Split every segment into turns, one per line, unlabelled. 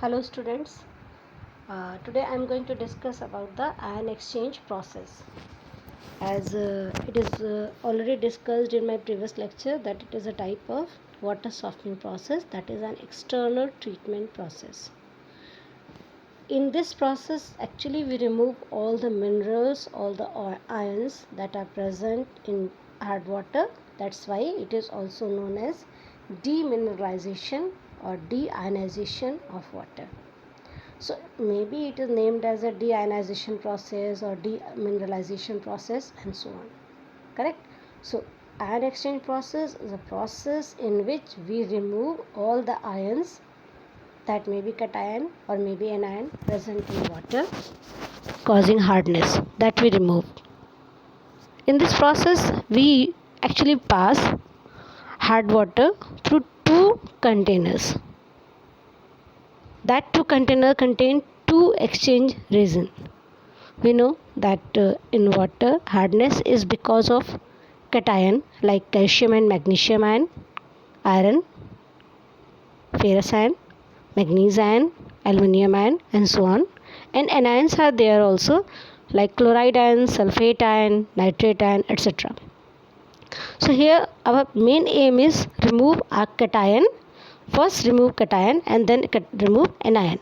Hello students, today I am going to discuss about the ion exchange process. As it is already discussed in my previous lecture that it is a type of water softening process, that is an external treatment process. In this process actually we remove all the minerals, all the ions that are present in hard water. That's why it is also known as demineralization or deionization of water. So maybe it is named as a deionization process or demineralization process and so on. Correct? So ion exchange process is a process in which we remove all the ions, that may be cation or maybe anion, present in water causing hardness, that we remove. In this process we actually pass hard water through two containers. That two container contain two exchange resin. We know that in water hardness is because of cation like calcium and magnesium ion, iron, ferrous ion, magnesium ion, aluminium ion, and so on. And anions are there also like chloride ion, sulfate ion, nitrate ion, etc. So here our main aim is remove a cation. First remove cation and then remove anion.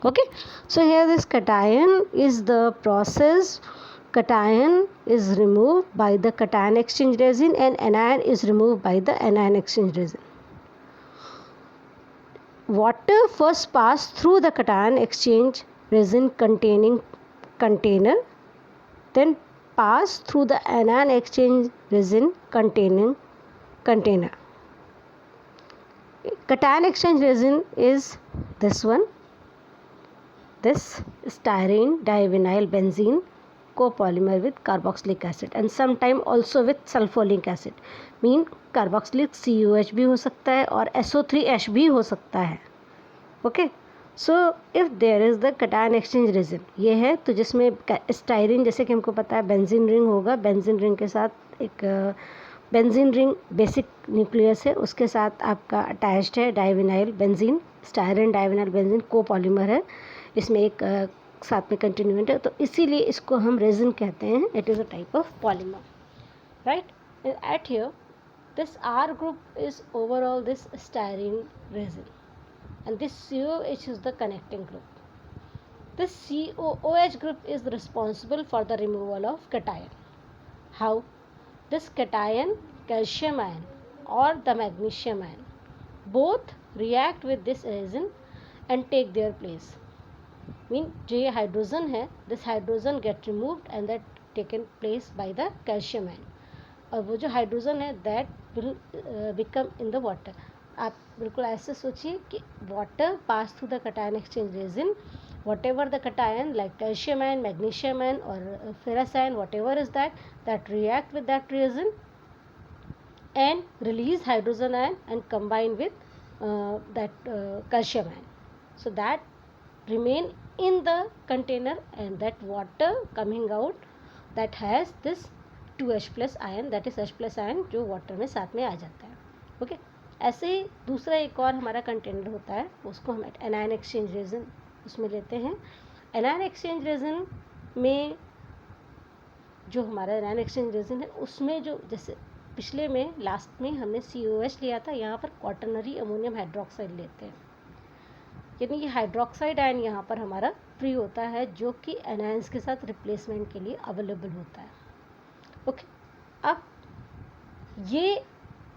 Okay, so here this cation is the process. Cation is removed by the cation exchange resin and anion is removed by the anion exchange resin. Water first pass through the cation exchange resin containing container, then pass through the anion exchange resin containing container. Cation exchange resin is this one, this styrene divinyl benzene copolymer with carboxylic acid and sometime also with sulfuric acid. Mean carboxylic COH भी हो सकता है और SO3H भी हो सकता है. Okay, so if there is the cation exchange resin, ये है तो जिसमें स्टाइरिन, जैसे कि हमको पता है बेंजीन रिंग होगा, बेंजीन रिंग के साथ एक बेंजीन रिंग बेसिक न्यूक्लियस है, उसके साथ आपका अटैच्ड है डाइविनाइल बेंजीन, स्टाइरिन डाइविनाइल बेंजीन कोपॉलीमर है, इसमें एक साथ में कंटिन्यूएंट है, तो इसीलिए इसको हम रेजिन कहते हैं. It is a type of polymer, right. Eight here this R group is overall this styrene resin and this COH is the connecting group. This COOH group is responsible for the removal of cation. How? This cation, calcium ion or the magnesium ion, both react with this resin and take their place. Mean जो ये hydrogen है, this hydrogen get removed and that taken place by the calcium ion, और वो जो hydrogen है that will become in the water. आप बिल्कुल ऐसे सोचिए कि water pass through the cation exchange resin, whatever the cation like calcium ion, magnesium ion और ferrous ion, whatever is that react with that resin and release hydrogen ion and combine with that calcium ion, so that remain in the container and that water coming out that has this 2H plus ion, that is H plus ion जो water में साथ में आ जाता है. Okay, ऐसे ही दूसरा एक और हमारा कंटेनर होता है, उसको हम एनायन एक्सचेंज रेजिन उसमें लेते हैं. एनायन एक्सचेंज रेजिन में जो हमारा एनायन एक्सचेंज रेजिन है उसमें जो जैसे पिछले में लास्ट में हमने COH लिया था, यहाँ पर क्वाटरनरी अमोनियम हाइड्रोक्साइड लेते हैं, यानी ये हाइड्रोक्साइड आयन यहाँ पर हमारा फ्री होता है जो कि एनायंस के साथ रिप्लेसमेंट के लिए अवेलेबल होता है. ओके, अब ये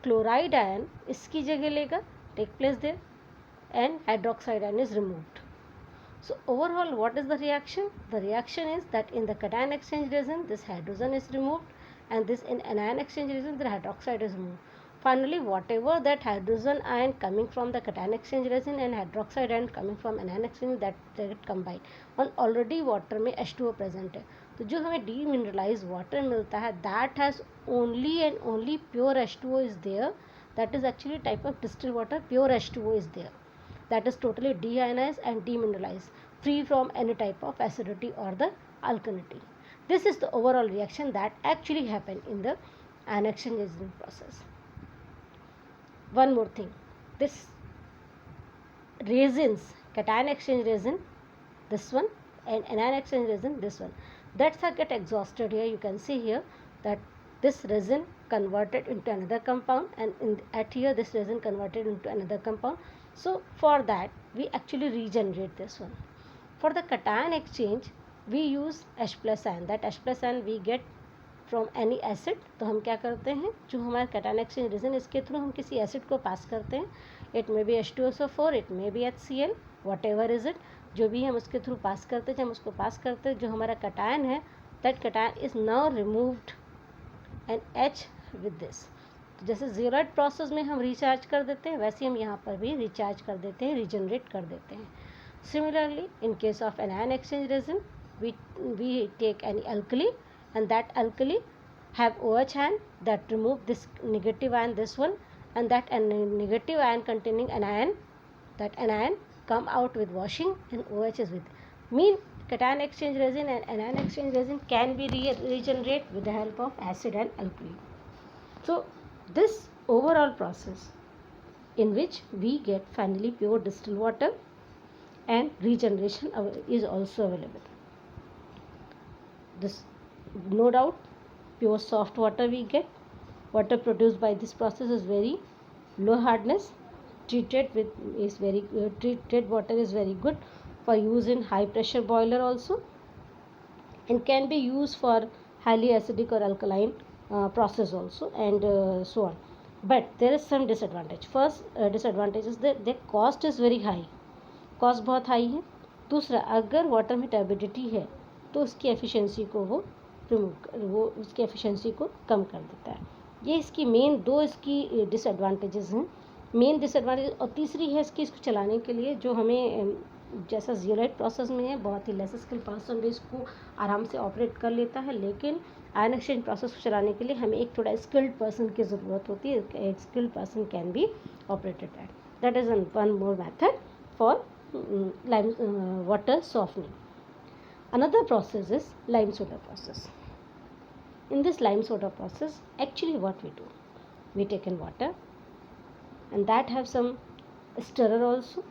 क्लोराइड आयन इसकी जगह लेगा, take place there and hydroxide ion is removed. So overall what is the reaction? The reaction is that in the cation exchange resin this hydrogen is removed and this in anion exchange resin the hydroxide is removed. Finally whatever that hydrogen ion coming from the cation exchange resin and hydroxide ion coming from anion exchange that get combined और already water में H2O present है, तो जो हमें demineralized water मिलता है that has only and only pure H2O is there, that is actually type of distilled water, pure H2O is there, that is totally deionized and demineralized, free from any type of acidity or the alkalinity. This is the overall reaction that actually happened in the ion exchange resin process. One more thing, this resins cation exchange resin, this one, and anion exchange resin, this one. That's how get exhausted here. You can see here that this resin converted into another compound, and at here this resin converted into another compound. So for that we actually regenerate this one. For the cation exchange we use H plus ion. That H plus ion we get from any acid. तो हम क्या करते हैं, जो हमारा cation exchange reason, इसके through हम किसी एसिड को पास करते हैं. It may be H2SO4, it may be HCl, what ever is it, जो भी हम उसके थ्रू पास करते हैं. जब हम उसको पास करते हैं, जो हमारा कैटायन है, that cation is now removed and H with this. जैसे जीरोइड प्रोसेस में हम रिचार्ज कर देते हैं, वैसे हम यहाँ पर भी रिचार्ज कर देते हैं, रिजनरेट कर देते हैं. Similarly in case of anion exchange resin we take any alkali, and that alkali have OH ion that remove this negative ion, this one, and that negative ion containing anion, that anion come out with washing and OH is with. Mean cation exchange resin and anion exchange resin can be regenerate with the help of acid and alkali. So this overall process in which we get finally pure distilled water and regeneration is also available. This, no doubt, pure soft water we get. Water produced by this process is very low hardness. Treated water is very good for use in high pressure boiler also, and can be used for highly acidic or alkaline process also, and so on. But there is some disadvantage. First disadvantage is that the cost is very high. Cost बहुत high है. दूसरा, अगर water में turbidity है तो उसकी efficiency को वो उसकी एफिशिएंसी को कम कर देता है. ये इसकी मेन दो इसकी डिसएडवांटेजेस हैं, मेन डिसएडवांटेज. और तीसरी है इसको चलाने के लिए, जो हमें जैसा जीरोइड प्रोसेस में है, बहुत ही लेस स्किल पर्सन भी इसको आराम से ऑपरेट कर लेता है. लेकिन आयन एक्सचेंज प्रोसेस को चलाने के लिए हमें एक थोड़ा स्किल्ड पर्सन की ज़रूरत होती है. एक skilled person can be operated that. That is one more method for water softening. Another process is lime soda process. In this lime soda process, actually what we do, we take in water, and that have some stirrer also.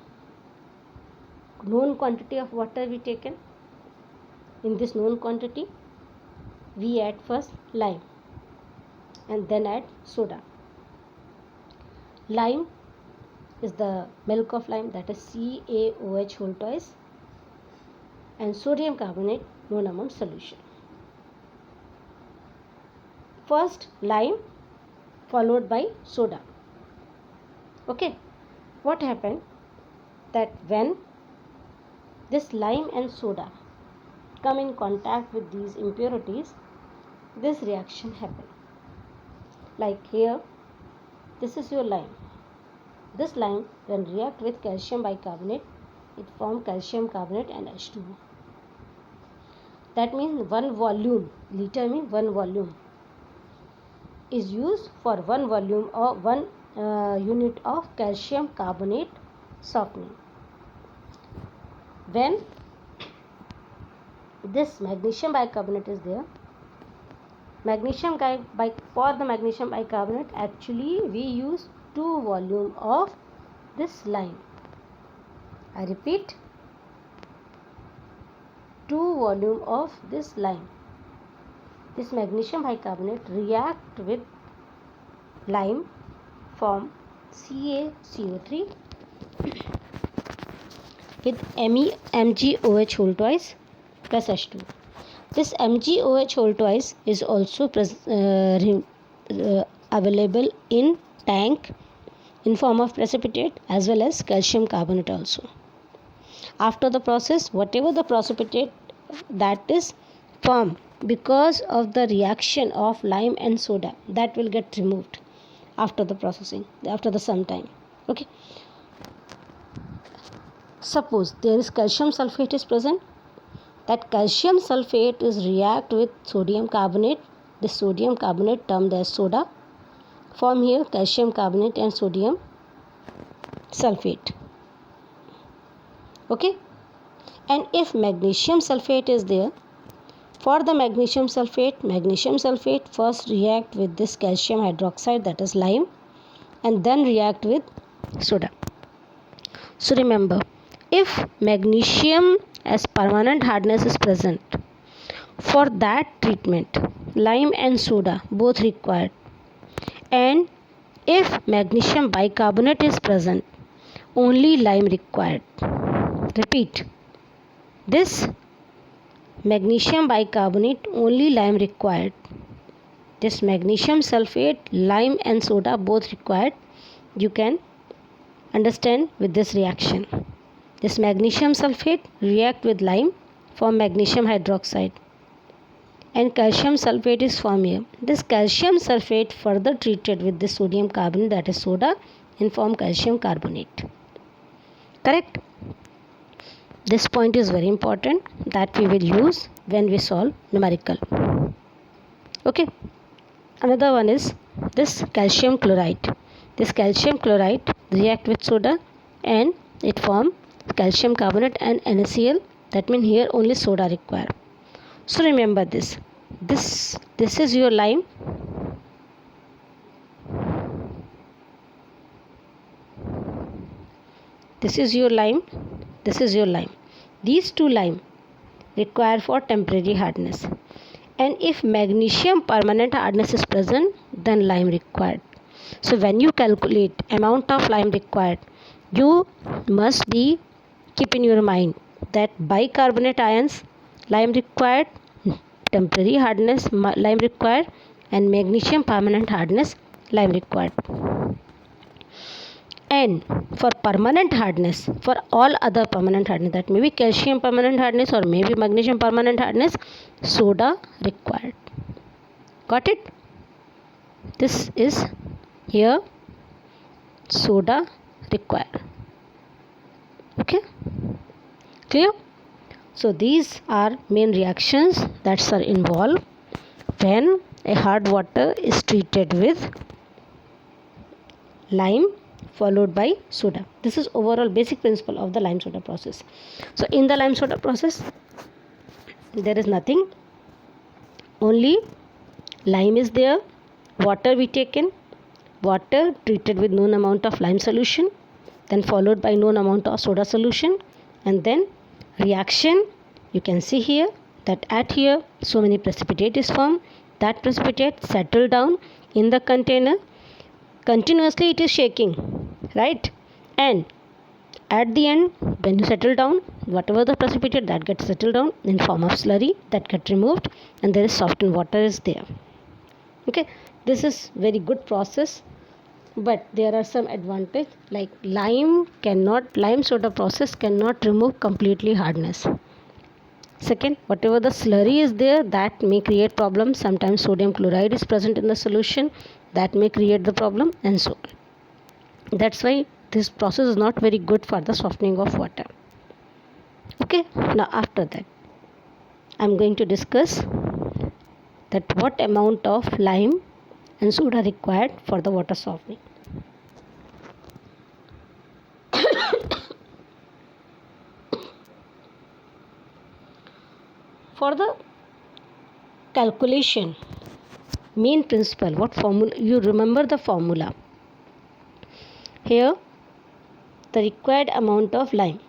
Known quantity of water we taken. In this known quantity, we add first lime and then add soda. Lime is the milk of lime, that is CaOH whole twice, and sodium carbonate known amount solution. First lime followed by soda. Okay, what happened that when this lime and soda come in contact with these impurities, this reaction happen. Like here, this is your lime. This lime, when react with calcium bicarbonate, it form calcium carbonate and H2O. That means 1 volume, liter means 1 volume, is used for 1 volume or 1 unit of calcium carbonate softening. When this magnesium bicarbonate is there, for the magnesium bicarbonate, actually we use 2 volume of this lime. I repeat, 2 volume of this lime. This magnesium bicarbonate react with lime, form CaCO3 with MgOH whole twice plus H2. This MgOH whole twice is also available in tank in form of precipitate as well as calcium carbonate also. After the process, whatever the precipitate that is formed because of the reaction of lime and soda, that will get removed after the processing, after the some time. Okay, suppose there is calcium sulfate is present, that calcium sulfate is react with sodium carbonate. This sodium carbonate termed as soda form here calcium carbonate and sodium sulfate. Okay, and if magnesium sulfate is there, for the magnesium sulfate first react with this calcium hydroxide, that is lime, and then react with soda. So remember, If magnesium as permanent hardness is present, for that treatment lime and soda both required. And if magnesium bicarbonate is present, only lime required. Repeat, this magnesium bicarbonate, only lime required. This magnesium sulfate, lime and soda both required. You can understand with this reaction. This magnesium sulfate react with lime, form magnesium hydroxide, and calcium sulfate is formed here. This calcium sulfate further treated with the sodium carbonate, that is soda, and form calcium carbonate. Correct? This point is very important that we will use when we solve numerical. Okay. Another one is this calcium chloride. This calcium chloride react with soda and it form calcium carbonate and NaCl. That means here only soda required. So remember this. This is your lime. This is your lime. This is your lime. These two lime require for temporary hardness. And if magnesium permanent hardness is present, then lime required. So when you calculate amount of lime required, you must be keep in your mind that bicarbonate ions lime required, temporary hardness lime required, and magnesium permanent hardness lime required. And for permanent hardness, for all other permanent hardness, that may be calcium permanent hardness or maybe magnesium permanent hardness, soda required. Got it? This is here soda required. Okay, clear? So these are main reactions that are involved when a hard water is treated with lime followed by soda. This is overall basic principle of the lime soda process. So in the lime soda process, there is nothing, only lime is there, water we taken, water treated with known amount of lime solution, then followed by known amount of soda solution, and then reaction. You can see here that at here so many precipitate is formed. That precipitate settle down in the container. Continuously it is shaking, right? And at the end, when you settle down, whatever the precipitate that gets settled down in form of slurry, that get removed, and there is softened water is there. Okay, this is very good process, but there are some advantage, like lime soda process cannot remove completely hardness. Second, whatever the slurry is there, that may create problems. Sometimes sodium chloride is present in the solution, that may create the problem, and so on. That's why this process is not very good for the softening of water. Okay, now after that I'm going to discuss that what amount of lime and soda required for the water softening. For the calculation, main principle, what formula, you remember the formula. Here the required amount of lime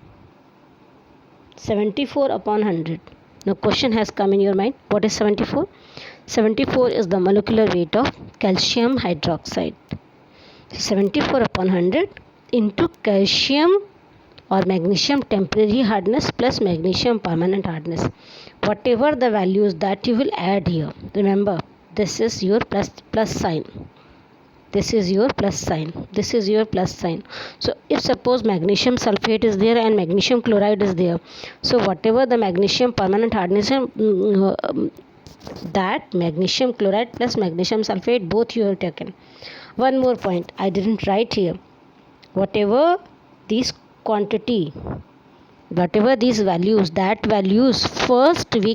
74 upon 100. Now question has come in your mind, what is 74? 74 is the molecular weight of calcium hydroxide. 74 upon 100 into calcium or magnesium temporary hardness plus magnesium permanent hardness. Whatever the values that you will add here, remember this is your plus sign. This is your plus sign. This is your plus sign. So if suppose magnesium sulfate is there and magnesium chloride is there, so whatever the magnesium permanent hardness, that magnesium chloride plus magnesium sulfate both you have taken. One more point I didn't write here. Whatever these quantity, whatever these values, that values first we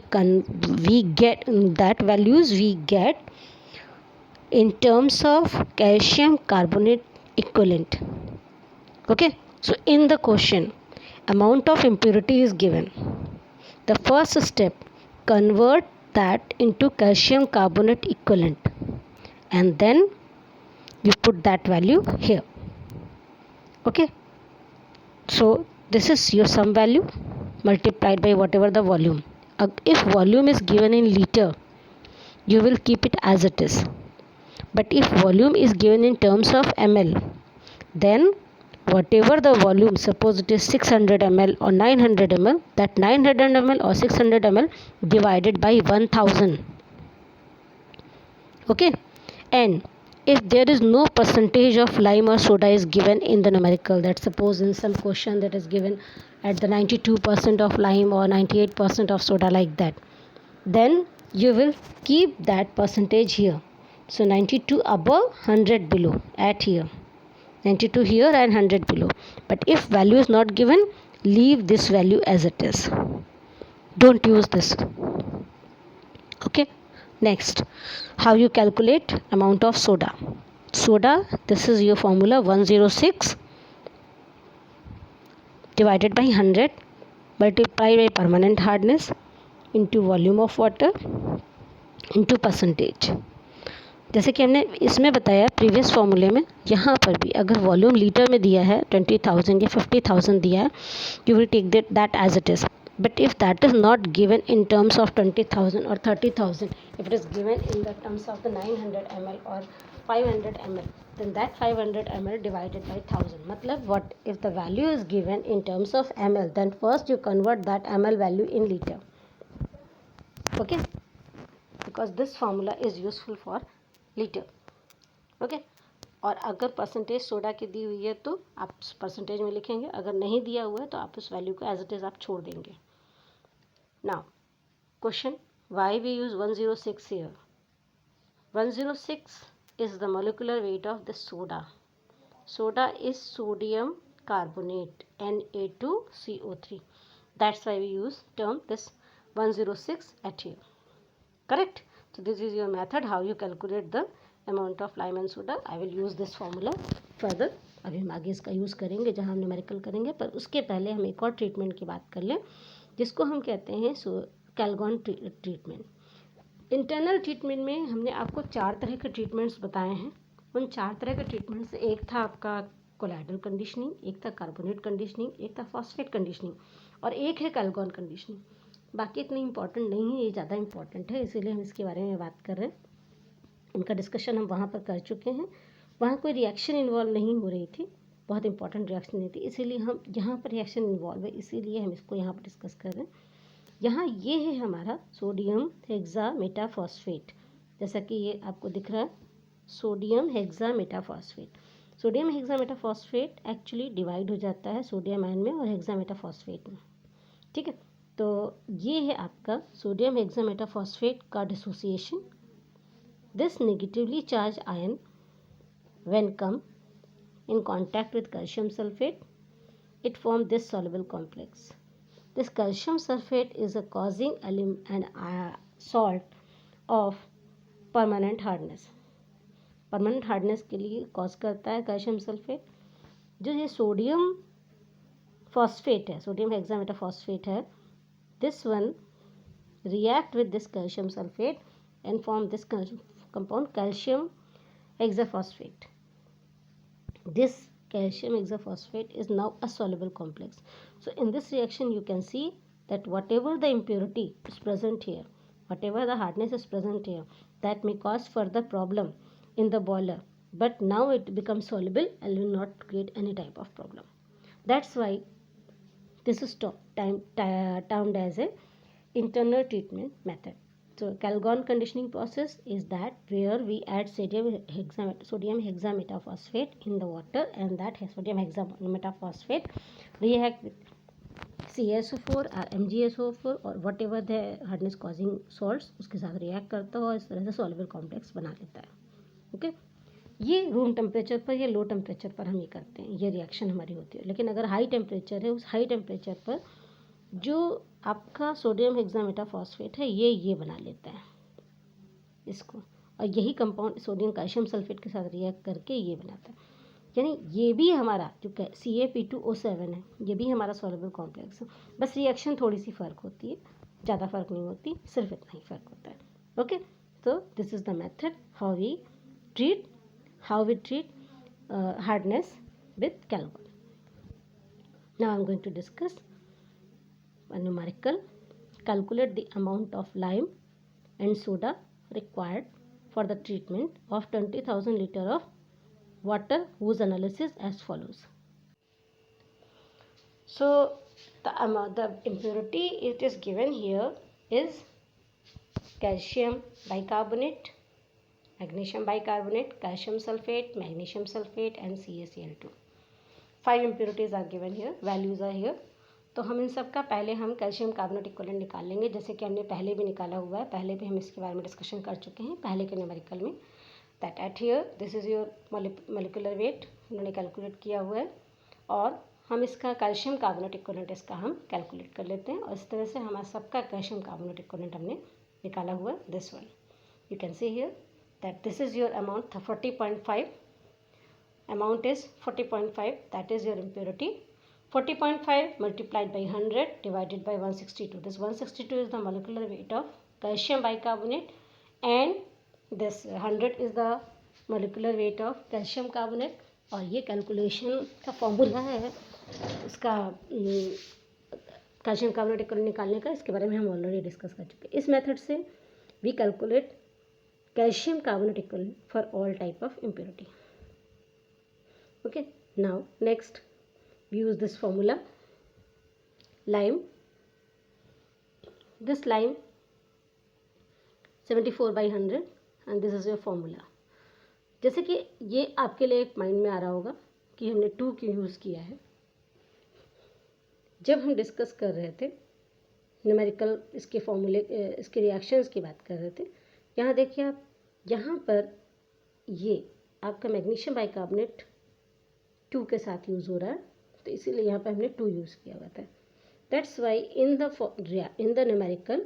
get that values we get in terms of calcium carbonate equivalent. Okay, so in the question amount of impurity is given. The first step, convert that into calcium carbonate equivalent, and then you put that value here. Okay, so this is your sum value multiplied by whatever the volume. If volume is given in liter, you will keep it as it is. But if volume is given in terms of ml, then whatever the volume, suppose it is 600 ml or 900 ml, that 900 ml or 600 ml divided by 1000. Okay, and if there is no percentage of lime or soda is given in the numerical, that suppose in some question that is given at the 92% of lime or 98% of soda, like that, then you will keep that percentage here. So 92 above, 100 below, at here 92 here and 100 below. But if value is not given, leave this value as it is, don't use this. Okay, next, how you calculate amount of soda. This is your formula, 106 divided by 100 multiplied by permanent hardness into volume of water into percentage. जैसे कि हमने इसमें बताया previous फॉर्मूले में, यहाँ पर भी अगर वॉल्यूम लीटर में दिया है 20,000 या 50,000 दिया है, you will take that as it is. But if that is not given in terms of 20,000 or 30,000, if it is given in the terms of the 900 ml or 500 ml, then that 500 ml divided by 1000. Matlab, what if the value is given in terms of ml, then first you convert that ml value in liter. Okay, because this formula is useful for liter. Okay, और अगर percentage soda की दी हुई है तो आप percentage में लिखेंगे, अगर नहीं दिया हुआ है तो आप उस वैल्यू को एज इट इज़ आप छोड़ देंगे. Now question, why we use 106 here. 106 is the molecular weight of the soda. Soda is sodium carbonate, Na2CO3. That's why we use term this 106 at here. Correct? So this is your method how you calculate the amount of lime and soda. I will use this formula further. अभी हम आगे इसका use करेंगे जहाँ हम numerical करेंगे, पर उसके पहले हम एक और ट्रीटमेंट की बात कर लें जिसको हम कहते हैं कैलगॉन ट्रीटमेंट. इंटरनल ट्रीटमेंट में हमने आपको 4 तरह के ट्रीटमेंट्स बताए हैं. उन 4 तरह के ट्रीटमेंट से एक था आपका कोलाइडल कंडीशनिंग, एक था कार्बोनेट कंडीशनिंग, एक था फॉस्फेट कंडीशनिंग और एक है कैलगॉन कंडीशनिंग. बाकी इतनी इंपॉर्टेंट नहीं है, ये ज़्यादा इंपॉर्टेंट है, इसीलिए हम इसके बारे में बात कर रहे हैं. इनका डिस्कशन हम वहाँ पर कर चुके हैं. वहाँ कोई रिएक्शन इन्वॉल्व नहीं हो रही थी, बहुत इंपॉर्टेंट रिएक्शन नहीं थी, इसीलिए हम यहाँ पर रिएक्शन इन्वॉल्व है, इसीलिए हम इसको यहाँ पर डिस्कस कर रहे हैं. यहाँ ये है हमारा सोडियम हेक्सामेटाफॉस्फेट, जैसा कि ये आपको दिख रहा है, sodium hexametaphosphate. Sodium hexametaphosphate actually divide हो जाता है सोडियम आयन में और हेक्सामेटाफॉस्फेट में. ठीक है, तो ये है आपका सोडियम हेक्सामेटाफॉस्फेट का dissociation. This negatively charge ion when come in contact with calcium sulfate, it forms this soluble complex. This calcium sulfate is a causing element and salt of permanent hardness. Permanent hardness के लिए cause करता है calcium sulphate. जो ये sodium phosphate है, sodium hexametaphosphate है, this one react with this calcium sulfate and form this compound calcium hexaphosphate. This calcium hexaphosphate is now a soluble complex. So in this reaction you can see that whatever the impurity is present here, whatever the hardness is present here, that may cause further problem in the boiler, but now it becomes soluble and will not create any type of problem. That's why this is termed as a internal treatment method. So Calgon conditioning process is that where we add sodium hexametaphosphate in the water, and that sodium hexametaphosphate react with CaSO4 or MgSO4 और whatever the hardness causing salts उसके साथ react करता है और इस तरह से soluble complex बना लेता है. ओके, ये रूम टेम्परेचर पर या लो टेम्परेचर पर हम ये करते हैं, ये रिएक्शन हमारी होती है. लेकिन अगर हाई टेम्परेचर है, उस हाई टेम्परेचर पर जो आपका सोडियम हेक्सामेटाफॉस्फेट है ये बना लेता है इसको, और यही कंपाउंड सोडियम कैल्शियम सल्फेट के साथ रिएक्ट करके ये बनाता है. यानी ये भी हमारा जो CaP2O7 है, ये भी हमारा सॉल्युबल कॉम्प्लेक्स है. बस रिएक्शन थोड़ी सी फ़र्क होती है, ज़्यादा फ़र्क नहीं होती, सिर्फ इतना ही फ़र्क होता है. ओके, तो this is the method how we treat hardness with Calgon. Now I'm going to discuss a numerical. Calculate the amount of lime and soda required for the treatment of 20,000 liter of water, whose analysis as follows. So the impurity it is given here is calcium bicarbonate, magnesium bicarbonate, calcium sulfate, magnesium sulfate and CaCl2. 5 impurities are given here, values are here. तो हम इन सब का पहले हम calcium carbonate equivalent निकाल लेंगे, जैसे कि हमने पहले भी निकाला हुआ है, पहले भी हम इसके बारे में डिस्कशन कर चुके हैं पहले के न्यूमेरिकल में. That at here this is your molecular weight उन्होंने कैलकुलेट किया हुआ है, और हम इसका कैल्शियम कार्बोनेट इक्विवेलेंट इसका हम कैलकुलेट कर लेते हैं. और इस तरह से हमारा सबका कैल्शियम कार्बोनेट इक्विवेलेंट हमने निकाला हुआ है. This one you can see here that this is your amount 40.5. amount is 40.5, that is your impurity. 40.5 multiplied by 100 divided by 162. This 162 is the molecular weight of calcium bicarbonate and this 100 is the molecular weight of calcium carbonate. और ये calculation का formula है इसका calcium carbonate equivalent निकालने का, इसके बारे में हम ऑलरेडी डिस्कस कर चुके हैं. इस मेथड से we calculate calcium carbonate equivalent for all type of impurity. Okay, now next we use this formula. Lime, this lime 74 by 100 and this is your formula. जैसे कि ये आपके लिए एक माइंड में आ रहा होगा कि हमने 2 क्यों यूज़ किया है. जब हम डिस्कस कर रहे थे न्यूमेरिकल इसके फॉर्मूले इसके रिएक्शंस की बात कर रहे थे, यहाँ देखिए आप, यहाँ पर ये आपका मैग्नीशियम बाइकार्बोनेट 2 के साथ यूज़ हो रहा है, तो इसीलिए यहाँ पे हमने 2 यूज़ किया हुआ था. That's why in the numerical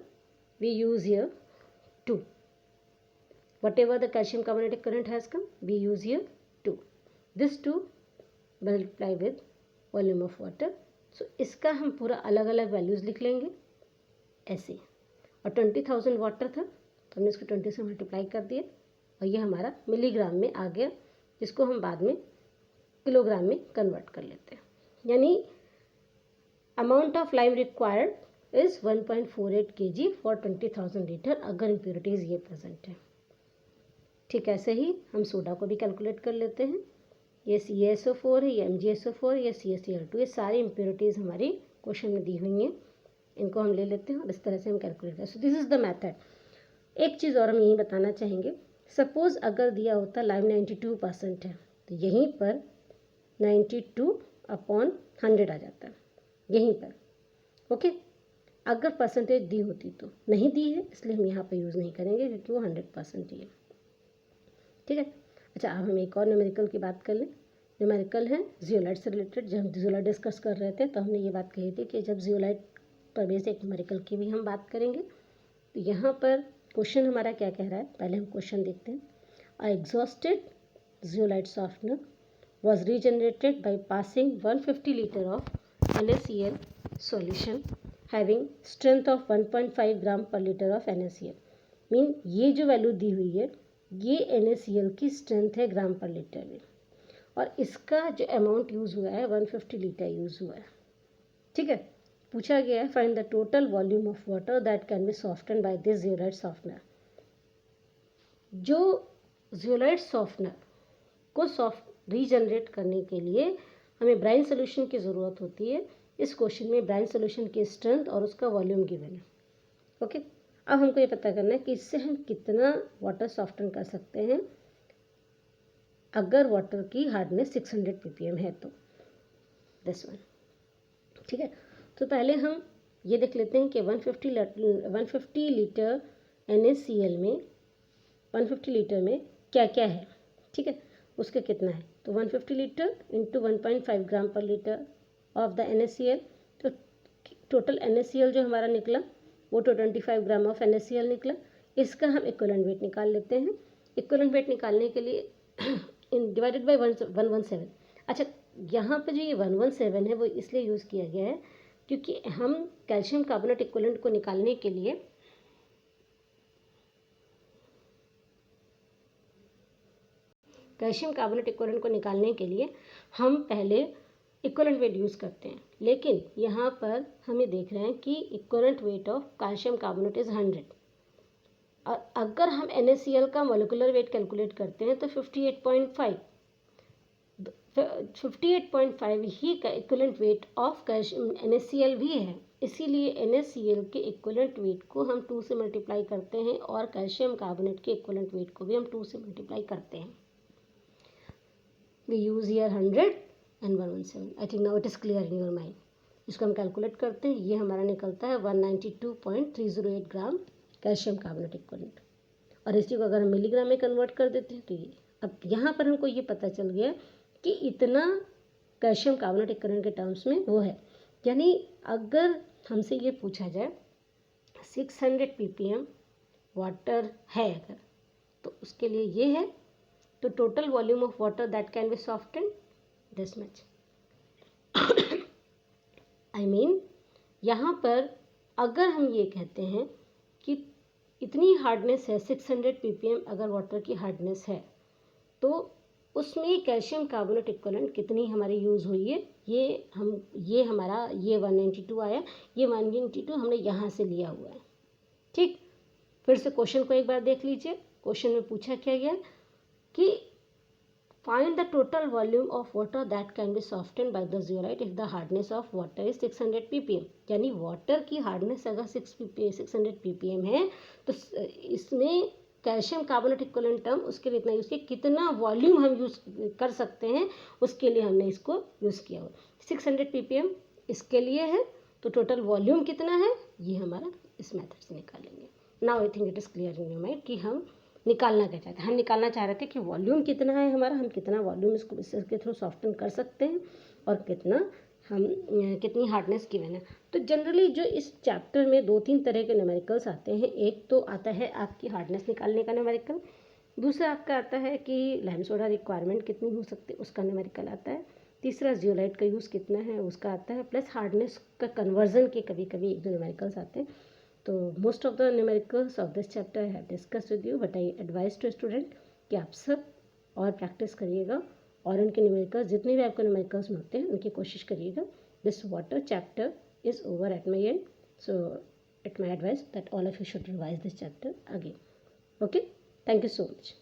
we use here 2. Whatever the calcium carbonate equivalent has come we use here 2. This 2 multiply with volume of water. So इसका हम पूरा अलग अलग वैल्यूज़ लिख लेंगे ऐसे. और 20,000 वाटर था तो हमने इसको 20 से मल्टीप्लाई कर दिया और ये हमारा मिलीग्राम में आ गया, जिसको हम बाद में किलोग्राम में कन्वर्ट कर लेते हैं. यानी amount of lime required is 1.48 kg for 20,000 litre अगर इम्प्योरिटीज़ ये प्रेजेंट है. ठीक ऐसे ही हम सोडा को भी कैलकुलेट कर लेते हैं. ये CaSO4 है, ये MgSO4, ये CaCl2, ये सारी इम्प्योरिटीज़ हमारी क्वेश्चन में दी हुई हैं. इनको हम ले लेते हैं और इस तरह से हम कैलकुलेट करें. So this is the method. एक चीज़ और हम यही बताना चाहेंगे, सपोज़ अगर दिया होता लाइम 92% है तो यहीं पर 92/100 आ जाता है यहीं पर. ओके, अगर परसेंटेज दी होती तो नहीं दी है इसलिए हम यहाँ पर यूज़ नहीं करेंगे क्योंकि वो 100% ही है. ठीक है. अच्छा, अब हम एक और न्यूमेरिकल की बात कर लें. न्यूमेरिकल है जियोलाइट से रिलेटेड. जब हम जियोलाइट डिस्कस कर रहे थे तो हमने ये बात कही थी कि जब जियोलाइट पर बेस एक न्यूमेरिकल की भी हम बात करेंगे. तो यहाँ पर क्वेश्चन हमारा क्या कह रहा है, पहले हम क्वेश्चन देखते हैं. A exhausted zeolite softener was regenerated by passing 150 liter of NaCl solution having strength of 1.5 ग्राम पर लीटर ऑफ NaCl. मीन ये जो वैल्यू दी हुई है ये NaCl की स्ट्रेंथ है ग्राम पर लीटर में, और इसका जो अमाउंट यूज़ हुआ है 150 लीटर यूज़ हुआ है. ठीक है. पूछा गया है find the total volume of water that can be soften by this zeolite softener. जो जियोलाइट सॉफ्टनर को रीजनरेट करने के लिए हमें ब्राइन सोल्यूशन की ज़रूरत होती है. इस क्वेश्चन में ब्राइन सोल्यूशन की स्ट्रेंथ और उसका वॉल्यूम गिवन है. ओके, अब हमको ये पता करना है कि इससे हम कितना वाटर सॉफ्टन कर सकते हैं अगर वाटर की हार्डनेस 600 ppm है तो. This one. ठीक है. तो पहले हम ये देख लेते हैं कि 150 लीटर NaCl में 150 लीटर में क्या क्या है. ठीक है, उसके कितना है. तो 150 लीटर इंटू 1.5 ग्राम पर लीटर ऑफ द NaCl. तो टोटल NaCl जो हमारा निकला वो 225 ग्राम ऑफ NaCl निकला. इसका हम इक्विवेलेंट वेट निकाल लेते हैं. इक्विवेलेंट वेट निकालने के लिए इन डिवाइडेड बाय 117. अच्छा, यहाँ पे जो ये 117 है वो इसलिए यूज़ किया गया है क्योंकि हम कैल्शियम कार्बोनेट इक्विवेलेंट को निकालने के लिए हम पहले इक्वलेंट वेट यूज़ करते हैं, लेकिन यहाँ पर हमें देख रहे हैं कि equivalent weight of calcium carbonate is 100। और अगर हम NaCl का मोलिकुलर वेट कैलकुलेट करते हैं तो 58.5 ही का equivalent weight of calcium NaCl भी है। इसीलिए NaCl के इक्वलेंट वेट को हम 2 से मल्टीप्लाई करते हैं और कैल्शियम कार्बोनेट के इक्वलेंट वेट को भी हम 2 से मल्टीप्लाई करते हैं। We use here 100 and 117। I think now it is clear in your mind. इसको हम कैलकुलेट करते हैं, ये हमारा निकलता है 192.308 ग्राम कैल्शियम कार्बोनेट इक्वलेंट। और इसी को अगर हम मिलीग्राम में कन्वर्ट कर देते हैं तो ये, अब यहाँ पर हमको ये पता चल गया कि इतना कैल्शियम कार्बोनेट इक्वलेंट के टर्म्स में वो है। यानी अगर हमसे ये पूछा जाए 600 ppm वाटर है अगर, तो उसके लिए ये है, तो total volume of water that can B softened this much. I mean यहाँ पर अगर हम ये कहते हैं कि इतनी हार्डनेस है, 600 ppm अगर वाटर की हार्डनेस है, तो उसमें कैल्शियम कार्बोनेट इक्वलेंट कितनी हमारी यूज़ हुई है, ये हमारा 192 आया। ये 192 हमने यहाँ से लिया हुआ है। ठीक, फिर से क्वेश्चन को एक बार देख लीजिए। क्वेश्चन में पूछा क्या गया कि find the total volume of water that can be softened by the zeolite if the hardness of water is 600 ppm। यानी वाटर की हार्डनेस अगर 600 ppm है तो इसमें कैल्शियम कार्बोनेट इक्वलेंट टर्म उसके लिए इतना यूज़ किया, कितना वॉल्यूम हम यूज़ कर सकते हैं उसके लिए हमने इसको यूज़ किया हुआ। 600 ppm इसके लिए है, तो टोटल वॉल्यूम कितना है ये हमारा इस मेथड से निकालेंगे। Now I think it is clear in your mind कि हम निकालना क्या चाहते हैं। हम निकालना चाह रहे थे कि वॉल्यूम कितना है हमारा, हम कितना वॉल्यूम इसके थ्रू सॉफ्टन कर सकते हैं और कितनी हार्डनेस गिवन है। तो जनरली जो इस चैप्टर में 2-3 तरह के न्यूमेरिकल्स आते हैं। एक तो आता है आपकी हार्डनेस निकालने का न्यूमेरिकल, दूसरा आपका आता है कि लाइम सोडा रिक्वायरमेंट कितनी हो सकती है उसका न्यूमेरिकल आता है, तीसरा जियोलाइट का यूज़ कितना है उसका आता है, प्लस हार्डनेस का कन्वर्जन के कभी कभी एक दो न्यूमेरिकल्स आते हैं। तो most of the numericals of this chapter I have discuss with you, but I advise to student कि आप सब और प्रैक्टिस करिएगा और उनके न्यूमेरिकल्स जितने भी आपके न्यूमेरिकल्स में होते हैं उनकी कोशिश करिएगा। This water chapter is over at my and, so it my advice that all of you should revise this chapter again. Okay, thank you so much.